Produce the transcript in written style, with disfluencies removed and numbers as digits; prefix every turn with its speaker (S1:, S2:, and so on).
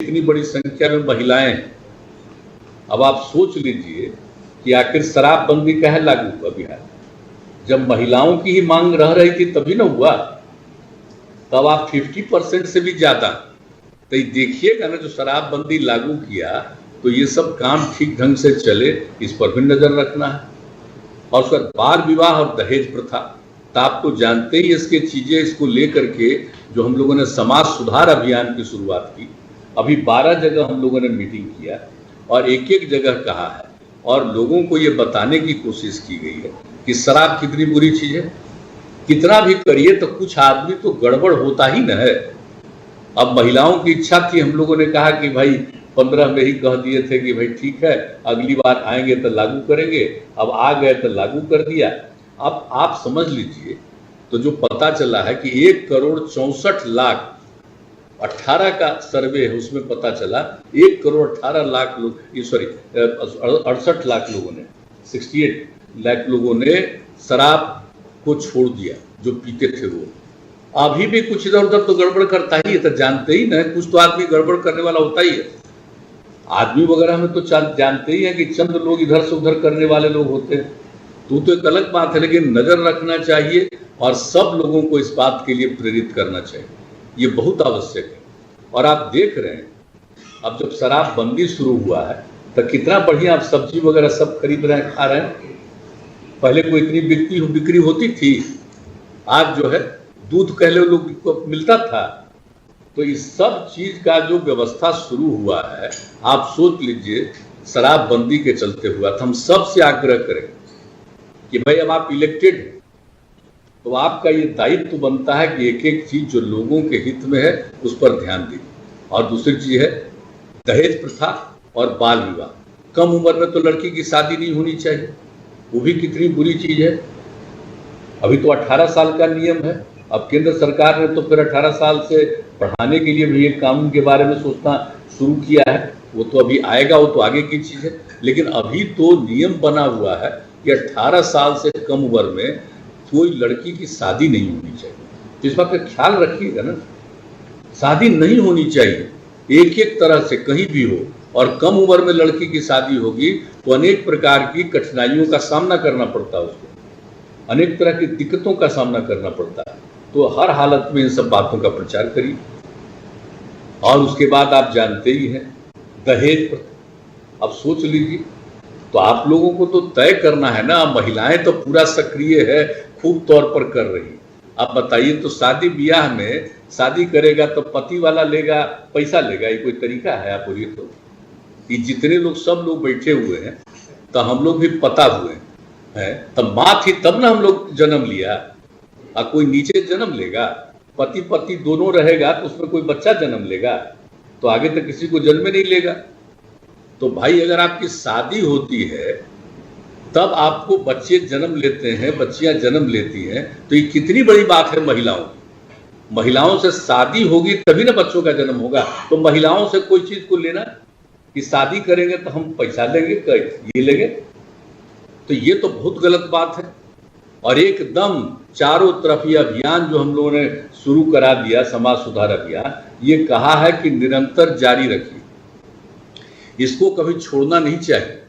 S1: इतनी बड़ी संख्या में महिलाएं हैं। अब आप सोच लीजिए कि आखिर शराबबंदी का है लागू अभियान, जब महिलाओं की ही मांग रह रही थी तभी ना हुआ। तब आप 50% से भी ज्यादा तो देखिएगा ना, जो शराबबंदी लागू किया तो ये सब काम ठीक ढंग से चले, इस पर भी नजर रखना है। और उसका बाल विवाह और दहेज प्रथा, तो आप तो जानते ही इसके चीजें, इसको लेकर के जो हम लोगों ने समाज सुधार अभियान की शुरुआत की, अभी 12 जगह हम लोगों ने मीटिंग किया और एक एक जगह कहा है और लोगों को ये बताने की कोशिश की गई है कि शराब कितनी बुरी चीज है। कितना भी करिए तो कुछ आदमी तो गड़बड़ होता ही न है। अब महिलाओं की इच्छा थी, हम लोगों ने कहा कि भाई 15 में ही कह दिए थे कि भाई ठीक है अगली बार आएंगे तो लागू करेंगे, अब आ गए तो लागू कर दिया। अब आप समझ लीजिए, तो जो पता चला है कि 1,64,18,00,000 का सर्वे है, उसमें पता चला 1,18,00,000 लोग, सॉरी 68 लाख लोगों ने, 68 लाख लोगों ने शराब को छोड़ दिया जो पीते थे। वो अभी भी कुछ इधर उधर तो गड़बड़ करता ही है, तो जानते ही ना, कुछ तो आदमी गड़बड़ करने वाला होता ही है। आदमी वगैरह में तो जानते ही है कि चंद लोग इधर से उधर करने वाले लोग होते हैं, तो एक अलग बात है। लेकिन नजर रखना चाहिए और सब लोगों को इस बात के लिए प्रेरित करना चाहिए, ये बहुत आवश्यक है। और आप देख रहे हैं, अब जब शराबबंदी शुरू हुआ है तो कितना बढ़िया आप सब्जी वगैरह सब खरीद रहे हैं, खा रहे हैं। पहले कोई इतनी बिक्री होती थी, आज जो है दूध कह लो लोग को मिलता था। तो इस सब चीज का जो व्यवस्था शुरू हुआ है, आप सोच लीजिए शराबबंदी के चलते हुआ। तो हम सबसे आग्रह करें कि भाई अब आप इलेक्टेड हैं तो आपका ये दायित्व बनता है कि एक एक चीज जो लोगों के हित में है उस पर ध्यान दें। और दूसरी चीज है दहेज प्रथा और बाल विवाह। कम उम्र में तो लड़की की शादी नहीं होनी चाहिए, वो भी कितनी बुरी चीज है। अभी तो 18 साल का नियम है, अब केंद्र सरकार ने तो फिर 18 साल से बढ़ाने के लिए भी एक कानून के बारे में सोचना शुरू किया है। वो तो अभी आएगा, वो तो आगे की चीज है। लेकिन अभी तो नियम बना हुआ है कि 18 साल से कम उम्र में कोई लड़की की शादी नहीं होनी चाहिए। तो इस बात का ख्याल रखिएगा ना, शादी नहीं होनी चाहिए एक एक तरह से कहीं भी हो। और कम उम्र में लड़की की शादी होगी तो अनेक प्रकार की कठिनाइयों का सामना करना पड़ता है, उसको अनेक तरह की दिक्कतों का सामना करना पड़ता है। तो हर हालत में इन सब बातों का प्रचार करिए। और उसके बाद आप जानते ही हैं दहेज प्रथा। अब सोच लीजिए, तो आप लोगों को तो तय करना है ना। महिलाएं तो पूरा सक्रिय है, खूब तौर पर कर रही। आप बताइए, तो शादी ब्याह में शादी करेगा तो पति वाला लेगा, पैसा लेगा, ये कोई तरीका है? आप बोलिए तो। ये जितने लोग सब लोग बैठे हुए हैं, तो हम लोग भी पता हुए हैं, तब माँ थी तब ना हम लोग जन्म लिया। और कोई नीचे जन्म लेगा, पति पति दोनों रहेगा तो उसमें कोई बच्चा जन्म लेगा? तो आगे तक किसी को जन्म नहीं लेगा। तो भाई अगर आपकी शादी होती है तब आपको बच्चे जन्म लेते हैं, बच्चियां जन्म लेती हैं, तो ये कितनी बड़ी बात है महिलाओं की। महिलाओं से शादी होगी तभी ना बच्चों का जन्म होगा। तो महिलाओं से कोई चीज को लेना कि शादी करेंगे तो हम पैसा लेंगे, ये लेंगे, तो ये तो बहुत गलत बात है। और एकदम चारों तरफ ये अभियान जो हम लोगों ने शुरू करा दिया, समाज सुधार अभियान, ये कहा है कि निरंतर जारी रखिए, इसको कभी छोड़ना नहीं चाहिए।